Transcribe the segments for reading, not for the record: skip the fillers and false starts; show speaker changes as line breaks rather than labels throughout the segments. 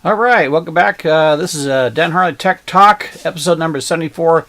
All right, welcome back. This is Dan Harley Tech Talk, episode number 74.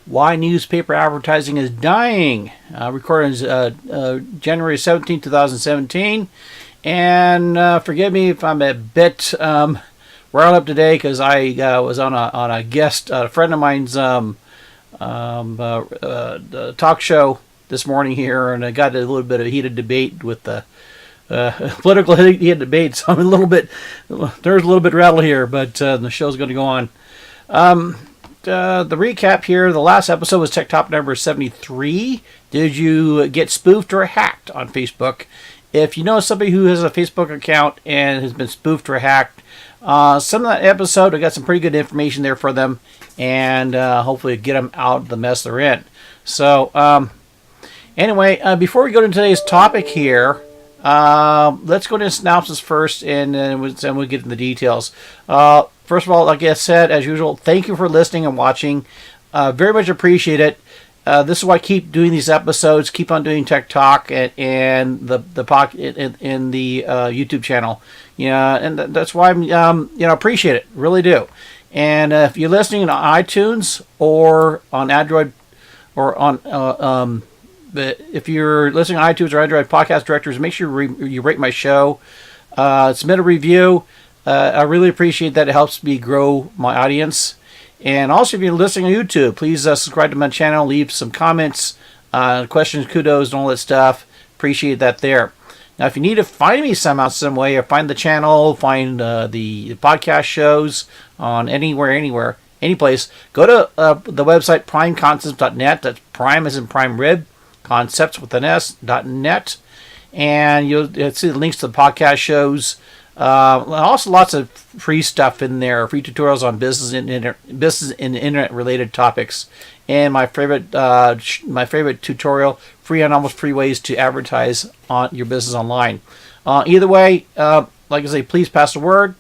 Why newspaper advertising is dying. Recorded January 17, 2017. And forgive me if I'm a bit riled up today because I was on a guest, a friend of mine's talk show this morning here, and I got a little bit of heated debate with the political heated debate, so I'm there's a little bit rattled here, but the show's going to go on. The recap here, the last episode was Tech Top number 73. Did you get spoofed or hacked on Facebook? If you know somebody who has a Facebook account and has been spoofed or hacked, some of that episode, I got some pretty good information there for them, and hopefully get them out of the mess they're in. So, anyway, before we go to today's topic here, let's go to the synopsis first, and then we'll get into the details. First of all, like I said, as usual, thank you for listening and watching. Very much appreciate it. This is why I keep doing these episodes, keep on doing Tech Talk and the YouTube channel. Yeah, and that's why I'm appreciate it, really do. And if you're listening on iTunes or on Android or on but if you're listening on iTunes or Android podcast directories, make sure you rate my show, submit a review. I really appreciate that. It helps me grow my audience. And also, if you're listening on YouTube, please subscribe to my channel, leave some comments, questions, kudos, and all that stuff. Appreciate that there. Now, if you need to find me somehow, some way, or find the channel, find the podcast shows on anywhere, any place, go to the website primeconcepts.net. That's prime as in prime rib. Concepts with an S.net, and you'll see the links to the podcast shows. Also, lots of free stuff in there, free tutorials on business and internet related topics. And my favorite tutorial, free and almost free ways to advertise on your business online. Either way, like I say, please pass the word.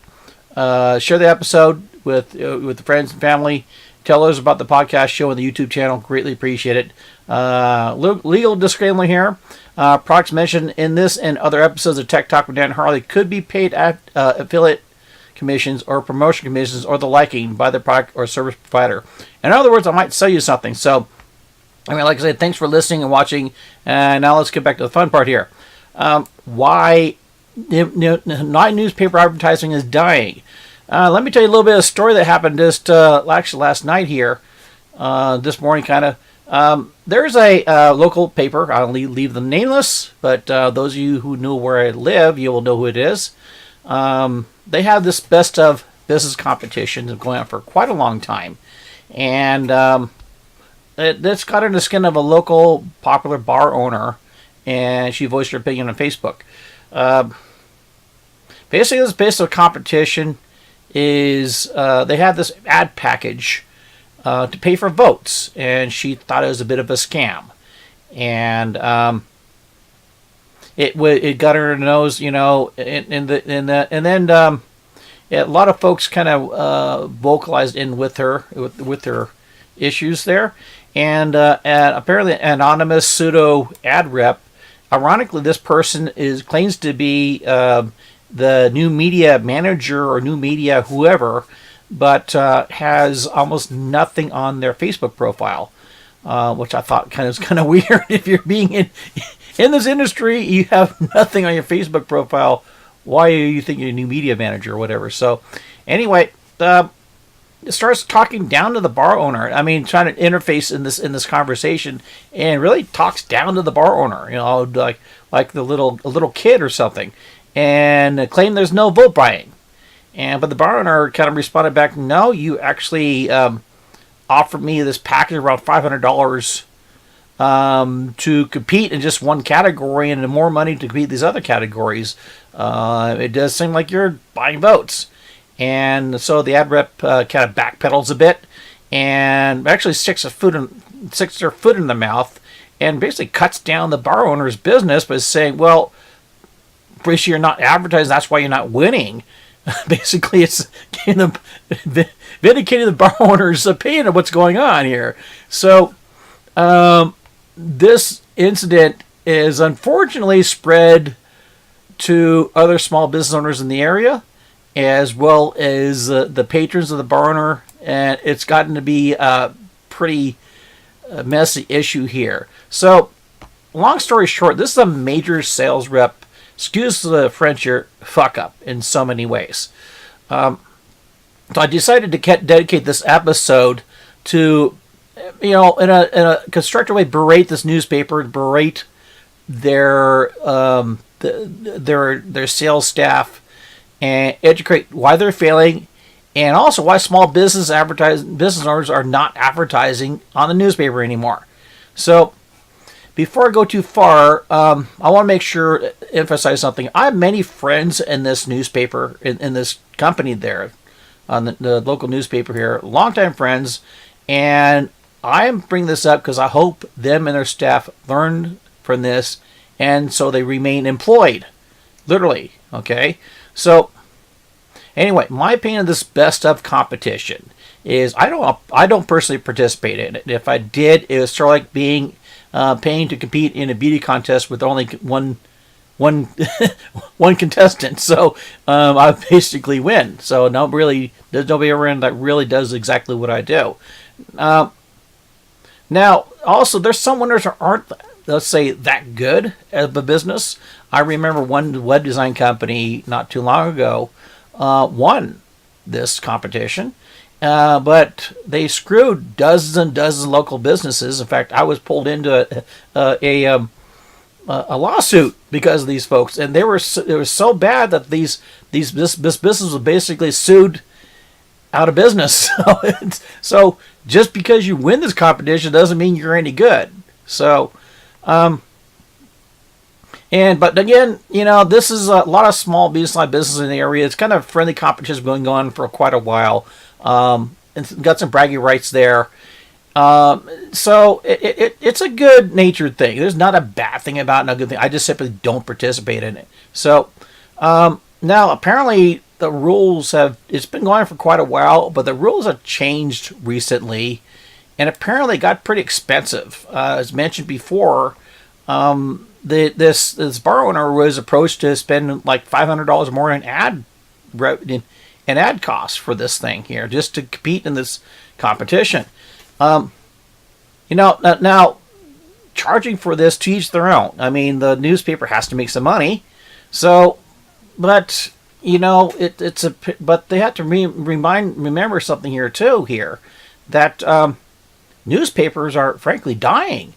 Share the episode with the friends and family. Tell others about the podcast show and the YouTube channel. Greatly appreciate it. Legal disclaimer here. Products mentioned in this and other episodes of Tech Talk with Dan Harley could be paid affiliate commissions or promotion commissions or the liking by the product or service provider. In other words, I might sell you something. So, like I said, thanks for listening and watching. And now let's get back to the fun part here. Why newspaper advertising is dying. Let me tell you a little bit of a story that happened just actually last night here, this morning kind of. There's a local paper. I'll leave them nameless, but those of you who know where I live, you will know who it is. They have this best of business competition going on for quite a long time, and it's got under the skin of a local popular bar owner, and she voiced her opinion on Facebook. Basically, this best of competition is they have this ad package to pay for votes, and she thought it was a bit of a scam, and it got her nose, and then a lot of folks kind of vocalized in with her with her issues there, and apparently an anonymous pseudo ad rep. Ironically, this person claims to be the new media manager or new media whoever, but has almost nothing on their Facebook profile, which I thought was kind of weird. If you're being in this industry, you have nothing on your Facebook profile. Why do you think you're a new media manager or whatever? So, anyway, it starts talking down to the bar owner. I mean, trying to interface in this conversation, and really talks down to the bar owner. Like a little kid or something, and claim there's no vote buying. But the bar owner kind of responded back, no, you actually offered me this package around $500 to compete in just one category and more money to compete in these other categories. It does seem like you're buying votes. And so the ad rep kind of backpedals a bit and actually sticks her foot in the mouth and basically cuts down the bar owner's business by saying, well, basically you're not advertising, that's why you're not winning. Basically, it's vindicating the bar owner's opinion of what's going on here. So, this incident is unfortunately spread to other small business owners in the area, as well as the patrons of the bar owner, and it's gotten to be a pretty messy issue here. So, long story short, this is a major sales rep, excuse the French here, fuck up in so many ways. So I decided to dedicate this episode to, in a constructive way, berate this newspaper, berate their sales staff, and educate why they're failing, and also why small business owners are not advertising on the newspaper anymore. So, before I go too far, I want to make sure emphasize something. I have many friends in this newspaper, in this company there, on the local newspaper here, longtime friends, and I am bringing this up because I hope them and their staff learn from this, and so they remain employed, literally. Okay, so anyway, my opinion of this best of competition is I don't personally participate in it. If I did, it was sort of like being paying to compete in a beauty contest with only one contestant. So I basically win. So there's nobody around that really does exactly what I do. Now, also, there's some winners that aren't, let's say, that good at the business. I remember one web design company not too long ago won this competition, but they screwed dozens and dozens of local businesses. In fact, I was pulled into a lawsuit because of these folks, and it was so bad that this business was basically sued out of business. So just because you win this competition doesn't mean you're any good. So, but again, this is a lot of small business in the area. It's kind of friendly competition going on for quite a while. And got some bragging rights there. So it's a good natured thing. There's not a bad thing about it, no good thing. I just simply don't participate in it. So, now apparently the rules it's been going on for quite a while, but the rules have changed recently, and apparently got pretty expensive. As mentioned before, this bar owner was approached to spend like $500 more in ad costs for this thing here, just to compete in this competition. Now charging for this, to each their own. I mean, the newspaper has to make some money, so, but but they have to remember something here too. That newspapers are frankly dying.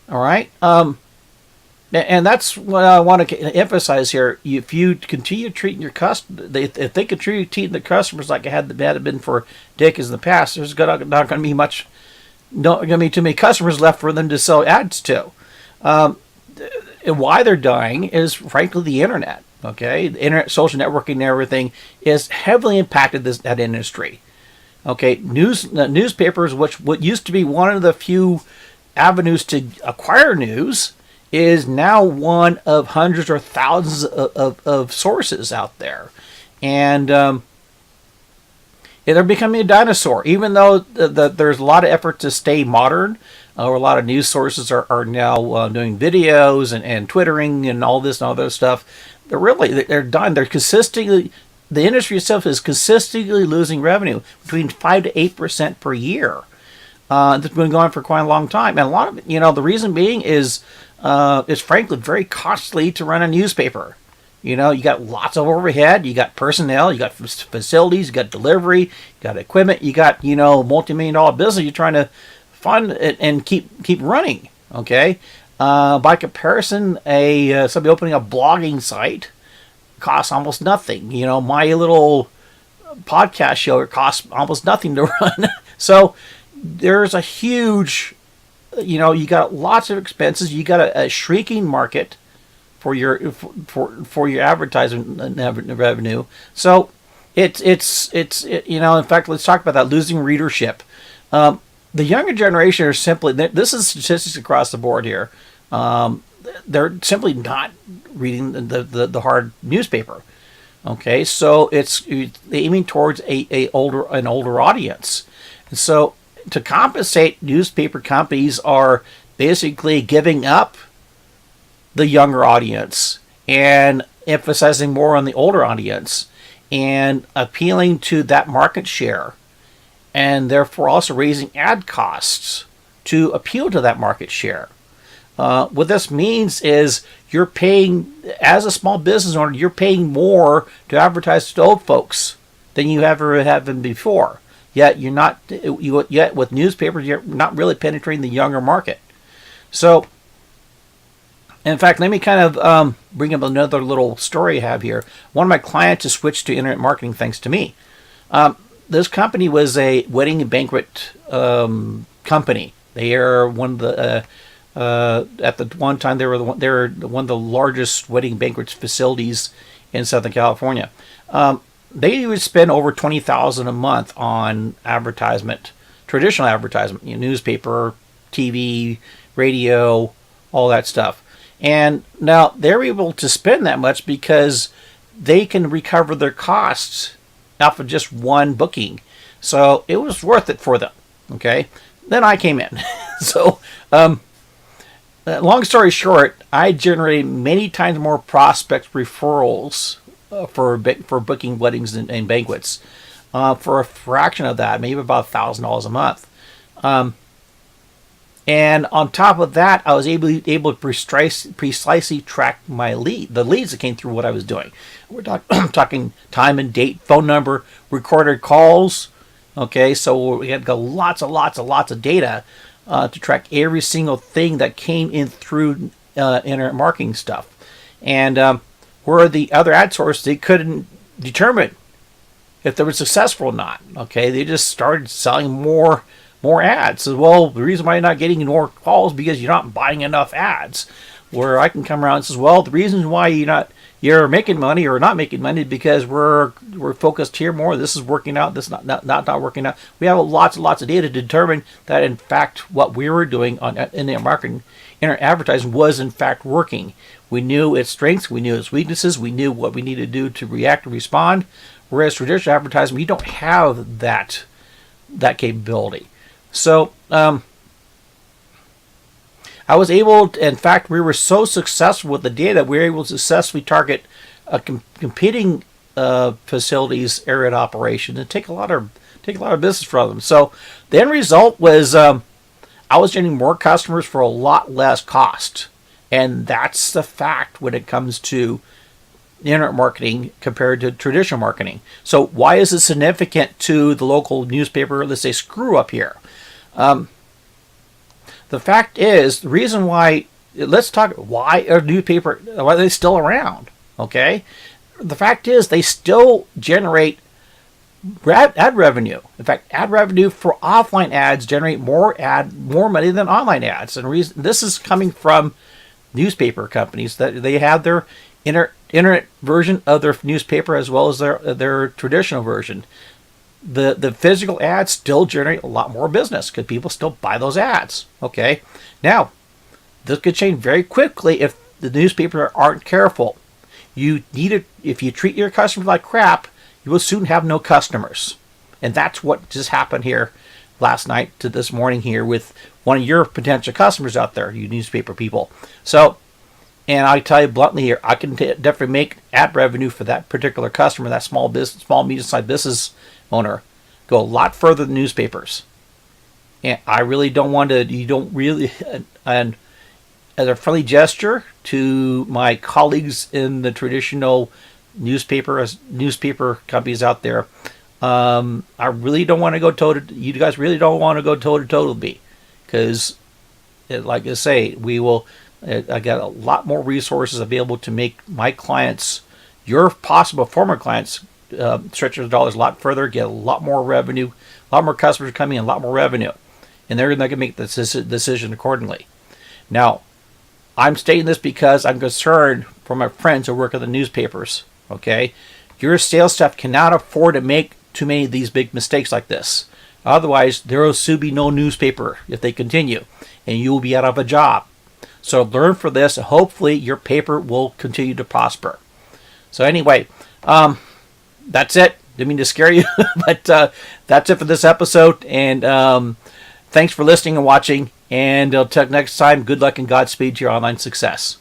All right. And that's what I want to emphasize here. If you continue treating your if they continue treating the customers like it had been for decades in the past, there's not going to be too many customers left for them to sell ads to. And why they're dying is frankly the internet. Okay, the internet, social networking, and everything is heavily impacted that industry. Okay, newspapers, what used to be one of the few avenues to acquire news, is now one of hundreds or thousands of sources out there. And they're becoming a dinosaur. Even though there's a lot of effort to stay modern, or a lot of news sources are now doing videos and twittering and all this and all that stuff, they're done. They're consistently, the industry itself is consistently losing revenue between 5 to 8% per year. It's been going on for quite a long time. And a lot of it, the reason being is it's frankly very costly to run a newspaper. You got lots of overhead, you got personnel, you got facilities, you got delivery, you got equipment, you got, multi-million-dollar business you're trying to fund and keep running. Okay. By comparison, somebody opening a blogging site costs almost nothing. My little podcast show, it costs almost nothing to run. So there's a huge, you got lots of expenses. You got a shrinking market for your advertising revenue. So it's in fact, let's talk about that, losing readership. The younger generation are simply, this is statistics across the board here. They're simply not reading the hard newspaper. Okay, so it's aiming towards an older audience. And so to compensate, newspaper companies are basically giving up the younger audience and emphasizing more on the older audience. and appealing to that market share, and therefore also raising ad costs to appeal to that market share. What this means is you're paying, as a small business owner, you're paying more to advertise to old folks than you ever have been before. Yet you're not. Yet with newspapers, you're not really penetrating the younger market. So, in fact, let me kind of bring up another little story I have here. One of my clients has switched to internet marketing thanks to me. This company was a wedding and banquet company. They are one of the at the one time they were one of the largest wedding banquet facilities in Southern California. They would spend over $20,000 a month on advertisement, traditional advertisement, newspaper, TV, radio, all that stuff. And now they're able to spend that much because they can recover their costs off of just one booking. So it was worth it for them. Okay. Then I came in. So, long story short, I generated many times more prospects referrals for booking weddings and banquets for a fraction of that, maybe about $1,000 a month. And on top of that, I was able to precisely track the leads that came through what I was doing. We're talking time and date, phone number, recorded calls. Okay, so we had got lots of data to track every single thing that came in through internet marketing stuff. And where the other ad source, they couldn't determine if they were successful or not. Okay, they just started selling more ads. So, well, the reason why you're not getting more calls is because you're not buying enough ads. Where I can come around and says, well, the reason why you're making money or not making money is because we're focused here more. This is working out. This is not working out. We have lots of data to determine that in fact what we were doing on internet marketing, internet advertising was in fact working. We knew its strengths, we knew its weaknesses, we knew what we needed to do to react and respond. Whereas traditional advertising, we don't have that capability. So I was able to, in fact, we were so successful with the data, we were able to successfully target competing facilities' area of operation and take a lot of business from them. So the end result was I was getting more customers for a lot less cost. And that's the fact when it comes to internet marketing compared to traditional marketing. So why is it significant to the local newspaper, let's say, Screw Up here? The fact is, the reason why, let's talk, why are they still around? Okay? The fact is, they still generate ad revenue. In fact, ad revenue for offline ads generate more money than online ads. And this is coming from newspaper companies that they have their internet version of their newspaper as well as their traditional version. The physical ads still generate a lot more business because people still buy those ads. Okay, now this could change very quickly if the newspapers aren't careful. If you treat your customers like crap, you will soon have no customers, and that's what just happened here last night to this morning here with one of your potential customers out there, you newspaper people. So, and I tell you bluntly here, I can definitely make ad revenue for that particular customer, that small medium-sized business owner, go a lot further than newspapers. And I really don't want to. You don't really. And as a friendly gesture to my colleagues in the traditional newspaper companies out there, I really don't want to go toe to. You guys really don't want to go toe to toe with me, because, like I say, we will. I got a lot more resources available to make my clients, your possible former clients, stretch their dollars a lot further, get a lot more revenue, a lot more customers coming in, a lot more revenue, and they're going to make the decision accordingly. Now, I'm stating this because I'm concerned for my friends who work at the newspapers. Okay, your sales staff cannot afford to make too many of these big mistakes like this. Otherwise, there will soon be no newspaper if they continue, and you will be out of a job. So learn from this, and hopefully your paper will continue to prosper. So anyway, that's it. Didn't mean to scare you, but that's it for this episode. And thanks for listening and watching. And until next time, good luck and Godspeed to your online success.